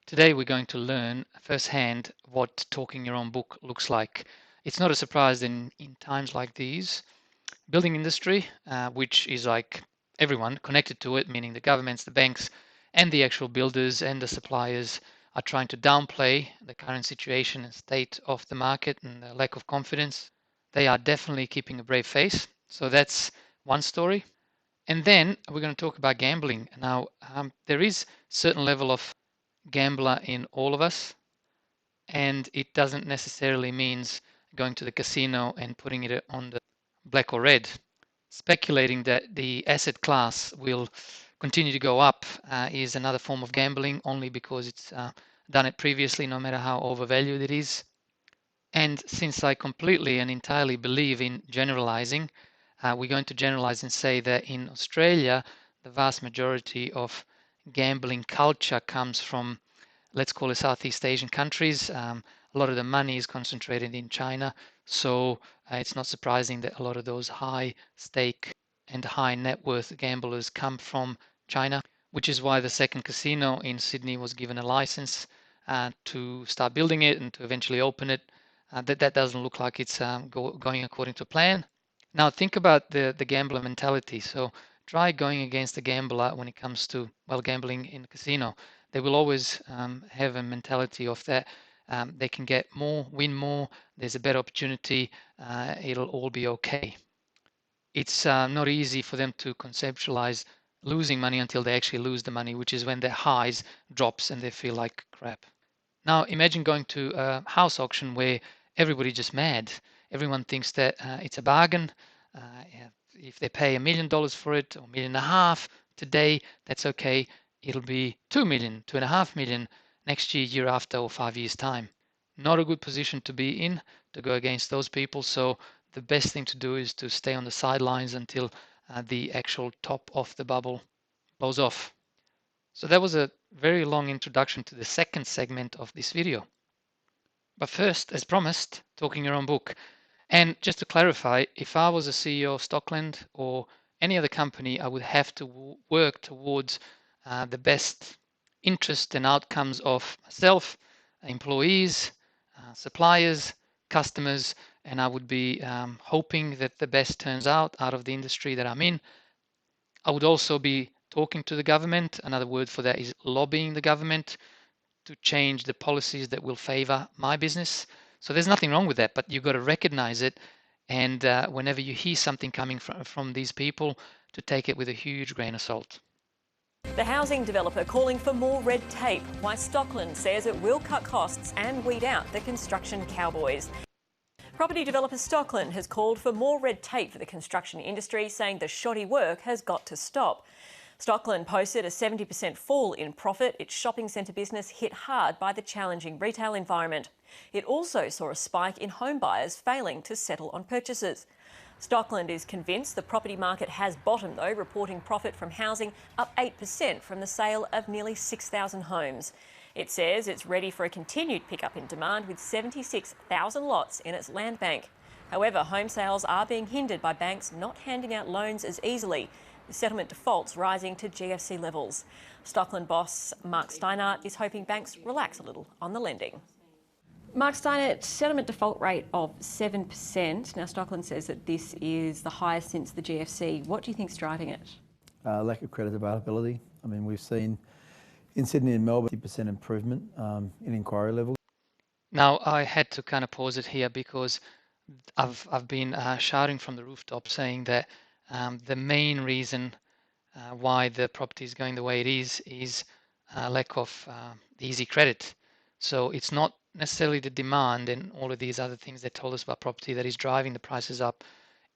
Today we're going to learn firsthand what talking your own book looks like. It's not a surprise in times like these. Building industry, which is like everyone connected to it, meaning the governments, the banks, and the actual builders and the suppliers are trying to downplay the current situation and state of the market and the lack of confidence. They are definitely keeping a brave face. So that's one story. And then we're going to talk about gambling. Now, there is certain level of gambler in all of us, and it doesn't necessarily means going to the casino and putting it on the black or red. Speculating that the asset class will continue to go up is another form of gambling, only because it's done it previously, no matter how overvalued it is. And since I completely and entirely believe in generalizing, we're going to generalize and say that in Australia, the vast majority of gambling culture comes from, let's call it, Southeast Asian countries. A lot of the money is concentrated in China, so it's not surprising that a lot of those high stake and high net worth gamblers come from China, which is why the second casino in Sydney was given a license to start building it and to eventually open it. That doesn't look like it's going according to plan. Now think about the gambler mentality. So try going against the gambler when it comes to, well, gambling in a casino. They will always have a mentality of that they can get more, win more, there's a better opportunity, it'll all be okay. It's not easy for them to conceptualize losing money until they actually lose the money, which is when their highs drops and they feel like crap. Now imagine going to a house auction where everybody's just mad. Everyone thinks that it's a bargain. If they pay $1 million for it, or $1.5 million today, that's okay. It'll be 2 million, 2.5 million next year, year after, or 5 years' time. Not a good position to be in to go against those people. So the best thing to do is to stay on the sidelines until the actual top of the bubble blows off. So that was a very long introduction to the second segment of this video. But first, as promised, talking your own book. And just to clarify, if I was a CEO of Stockland or any other company, I would have to work towards the best interest and outcomes of myself, employees, suppliers, customers, and I would be hoping that the best turns out of the industry that I'm in. I would also be talking to the government. Another word for that is lobbying the government to change the policies that will favor my business. So there's nothing wrong with that, but you've got to recognize it. And whenever you hear something coming from these people, to take it with a huge grain of salt. The housing developer calling for more red tape, why Stockland says it will cut costs and weed out the construction cowboys. Property developer Stockland has called for more red tape for the construction industry, saying the shoddy work has got to stop. Stockland posted a 70% fall in profit. Its shopping centre business hit hard by the challenging retail environment. It also saw a spike in home buyers failing to settle on purchases. Stockland is convinced the property market has bottomed, though, reporting profit from housing up 8% from the sale of nearly 6,000 homes. It says it's ready for a continued pickup in demand with 76,000 lots in its land bank. However, home sales are being hindered by banks not handing out loans as easily, with settlement defaults rising to GFC levels. Stockland boss Mark Steinert is hoping banks relax a little on the lending. Mark Steinert, settlement default rate of 7%. Now, Stockland says that this is the highest since the GFC. What do you think is driving it? Lack of credit availability. I mean, we've seen in Sydney and Melbourne 50% improvement in inquiry levels. Now, I had to kind of pause it here because I've been shouting from the rooftop saying that the main reason why the property is going the way it is lack of easy credit. So it's not necessarily the demand and all of these other things they told us about property that is driving the prices up.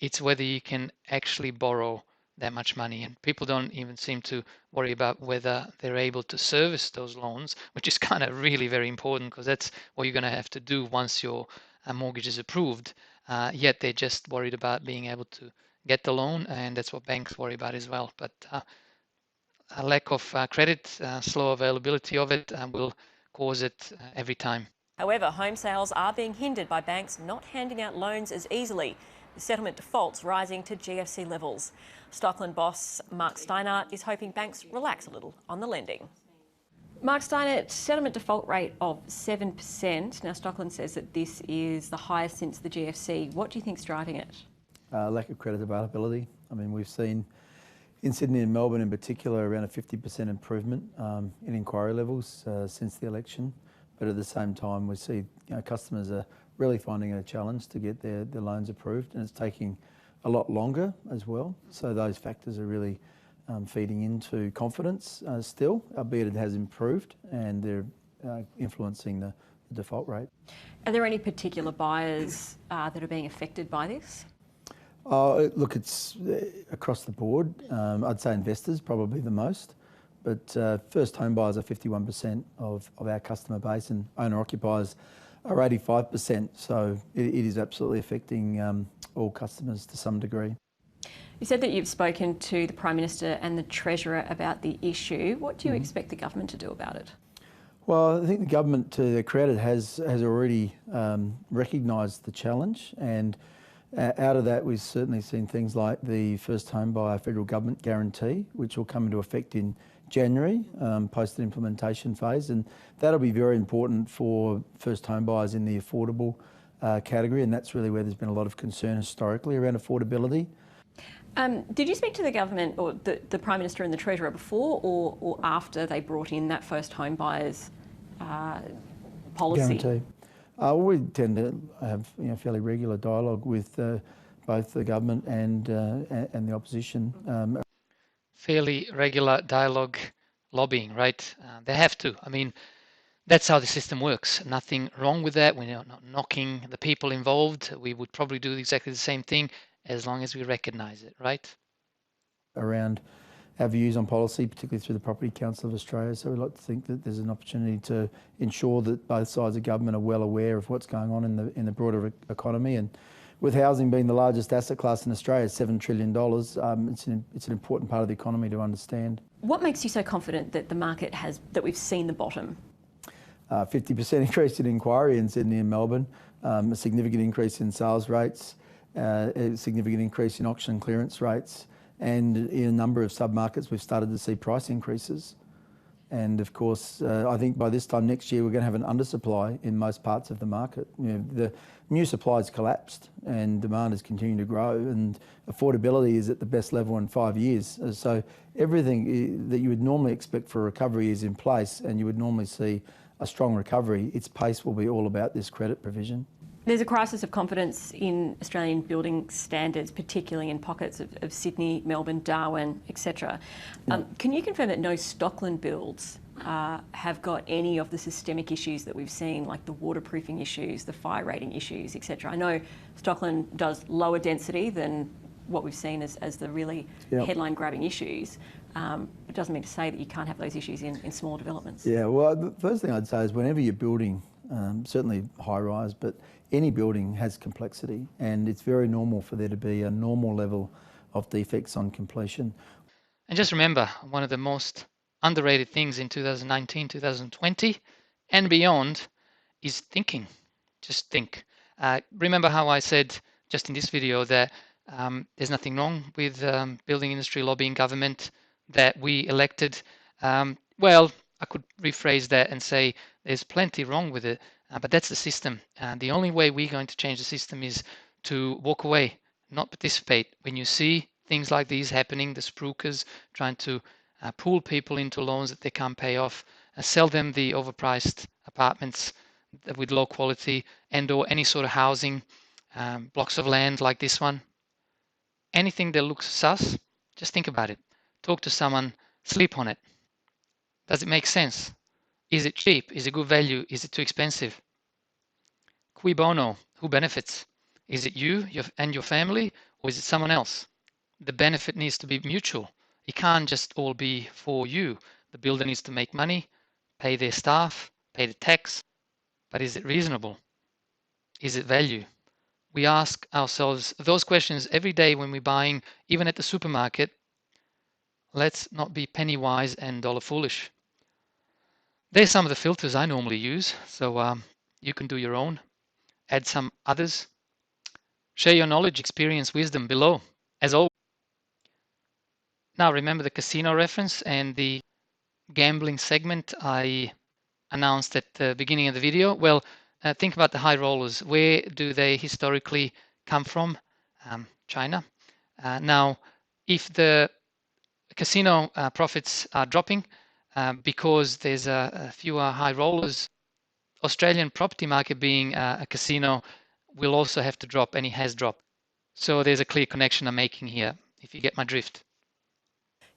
It's whether you can actually borrow that much money, and people don't even seem to worry about whether they're able to service those loans, which is kind of really very important because that's what you're going to have to do once your mortgage is approved. Yet they're just worried about being able to get the loan, and that's what banks worry about as well. But a lack of credit, slow availability of it will cause it every time. However, home sales are being hindered by banks not handing out loans as easily, with settlement defaults rising to GFC levels. Stockland boss Mark Steinert is hoping banks relax a little on the lending. Mark Steinert, settlement default rate of 7%. Now, Stockland says that this is the highest since the GFC. What do you think's driving it? Lack of credit availability. I mean, we've seen in Sydney and Melbourne in particular around a 50% improvement in inquiry levels since the election. But at the same time, we see customers are really finding it a challenge to get their loans approved, and it's taking a lot longer as well. So those factors are really feeding into confidence still, albeit it has improved, and they're influencing the default rate. Are there any particular buyers that are being affected by this? Look, it's across the board. I'd say investors probably the most, but first home buyers are 51% of our customer base, and owner occupiers are 85%. So it is absolutely affecting all customers to some degree. You said that you've spoken to the Prime Minister and the Treasurer about the issue. What do you expect the government to do about it? Well, I think the government, to their credit, has already recognised the challenge, and out of that we've certainly seen things like the first home buyer federal government guarantee, which will come into effect in January, post the implementation phase, and that'll be very important for first home buyers in the affordable category, and that's really where there's been a lot of concern historically around affordability. Did you speak to the government or the Prime Minister and the Treasurer before or after they brought in that first home buyers policy? Guarantee. We tend to have fairly regular dialogue with both the government and the opposition. Fairly regular dialogue, lobbying, right? They have to. I mean, that's how the system works. Nothing wrong with that. We're not knocking the people involved. We would probably do exactly the same thing as long as we recognise it, right? Around our views on policy, particularly through the Property Council of Australia. So we'd like to think that there's an opportunity to ensure that both sides of government are well aware of what's going on in the broader economy. And with housing being the largest asset class in Australia, $7 trillion, it's an important part of the economy to understand. What makes you so confident that the market that we've seen the bottom? 50% increase in inquiry in Sydney and Melbourne, a significant increase in sales rates, a significant increase in auction clearance rates, and in a number of submarkets we've started to see price increases. And of course, I think by this time next year we're going to have an undersupply in most parts of the market. The new supply has collapsed and demand is continuing to grow, and affordability is at the best level in 5 years. So everything that you would normally expect for a recovery is in place, and you would normally see a strong recovery. Its pace will be all about this credit provision. There's a crisis of confidence in Australian building standards, particularly in pockets of Sydney, Melbourne, Darwin, etc. Can you confirm that no Stockland builds have got any of the systemic issues that we've seen, like the waterproofing issues, the fire rating issues, etc.? I know Stockland does lower density than what we've seen as the really headline-grabbing issues. It doesn't mean to say that you can't have those issues in small developments. Yeah, well, the first thing I'd say is whenever you're building, certainly high-rise, but any building has complexity, and it's very normal for there to be a normal level of defects on completion. And just remember, one of the most underrated things in 2019, 2020 and beyond is thinking. Just think. Remember how I said just in this video that there's nothing wrong with building industry lobbying government that we elected? Well, I could rephrase that and say there's plenty wrong with it, but that's the system. The only way we're going to change the system is to walk away, not participate. When you see things like these happening, the spruikers trying to pull people into loans that they can't pay off, sell them the overpriced apartments with low quality and or any sort of housing, blocks of land like this one, anything that looks sus, just think about it. Talk to someone, sleep on it. Does it make sense? Is it cheap? Is it good value? Is it too expensive? Cui bono? Who benefits? Is it you and your family, or is it someone else? The benefit needs to be mutual. It can't just all be for you. The builder needs to make money, pay their staff, pay the tax, but is it reasonable? Is it value? We ask ourselves those questions every day when we're buying, even at the supermarket. Let's not be penny wise and dollar foolish. There's some of the filters I normally use, so you can do your own. Add some others. Share your knowledge, experience, wisdom below, as always. Now remember the casino reference and the gambling segment I announced at the beginning of the video? Well, think about the high rollers. Where do they historically come from? China. Now, if the casino profits are dropping because there's fewer high rollers, Australian property market being a casino will also have to drop, and it has dropped. So there's a clear connection I'm making here, if you get my drift.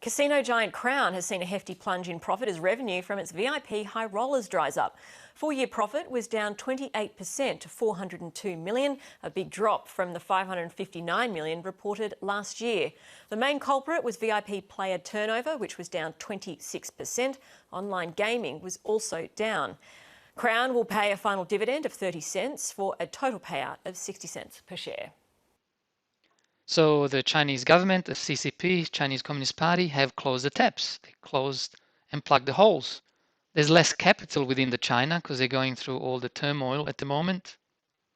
Casino giant Crown has seen a hefty plunge in profit as revenue from its VIP high rollers dries up. Full-year profit was down 28% to $402 million, a big drop from the $559 million reported last year. The main culprit was VIP player turnover, which was down 26%. Online gaming was also down. Crown will pay a final dividend of 30 cents for a total payout of 60 cents per share. So the Chinese government, the CCP, Chinese Communist Party, have closed the taps. They closed and plugged the holes. There's less capital within the China because they're going through all the turmoil at the moment.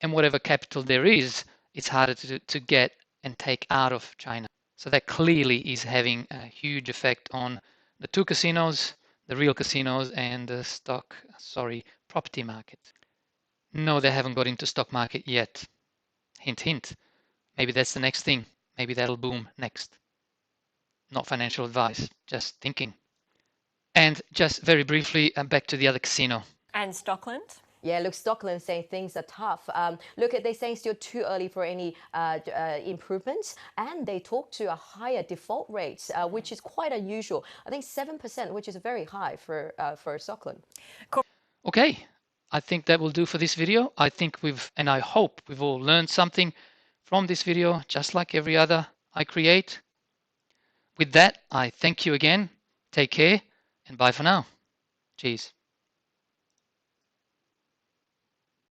And whatever capital there is, it's harder to get and take out of China. So that clearly is having a huge effect on the two casinos, the real casinos, and the property market. No, they haven't got into stock market yet. Hint, hint. Maybe that's the next thing. Maybe that'll boom next. Not financial advice, just thinking. And just very briefly, back to the other casino. And Stockland? Yeah, look, Stockland saying things are tough. They're saying still too early for any improvements, and they talk to a higher default rate, which is quite unusual. I think 7%, which is very high for Stockland. Okay, I think that will do for this video. I hope we've all learned something from this video, just like every other I create. With that, I thank you again. Take care and bye for now. Cheers.